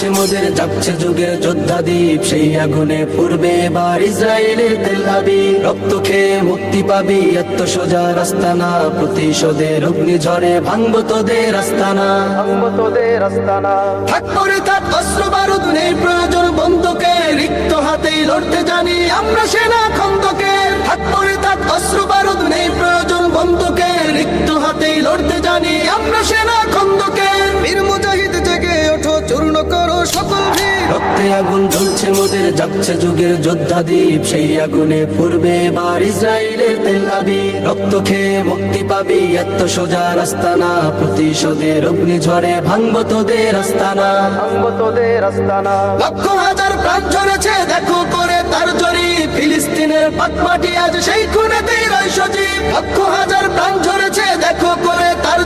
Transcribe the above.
জ্বলছে মোদের জাগছে যুগের যোদ্ধা দ্বীপ, সেই আগুনে পূর্বে এবার ইসরায়েলের তেল আবিব। রক্ত খেয়ে মুক্তি পাবি এত সোজা রাস্তা না, প্রতিশোধের অগ্নিঝড়ে ভাঙবো তোদের আস্তানা, ভাঙবো তোদের আস্তানা। থাক পরে থাক অস্ত্র বারুদ নেই প্রয়োজন বন্ধুকে, রিক্ত হাতেই লড়তে জানি আমরা সেনা খন্দকে। থাক পরে থাক অস্ত্র বারুদ নেই প্রয়োজন বন্ধুকে, রিক্ত হাতেই লড়তে জানি আমরা সেনা খন্দকে। বীর মুজাহিদ জেগে ওঠো, চূর্ণ করো সকল ভিড়। রক্তে আগুন জ্বলছে মোদের জাগছে যুগের যোদ্ধা দ্বীপ, সেই আগুনে পূর্বে এবার ইসরায়েলের তেল আবিব। রক্ত খেয়ে মুক্তি পাবি এত সোজা রাস্তা না, প্রতিশোধের অগ্নিঝড়ে ভাঙবো তোদের আস্তানা, ভাঙবো তোদের আস্তানা। লক্ষ হাজার প্রাণ ঝরেছে দেখো করে তার জরি, ফিলিস্তিনের পাক মাটি আজ সেই খুনেতেই রয় সজীব। লক্ষ হাজার প্রাণ ঝরেছে দেখো করে তার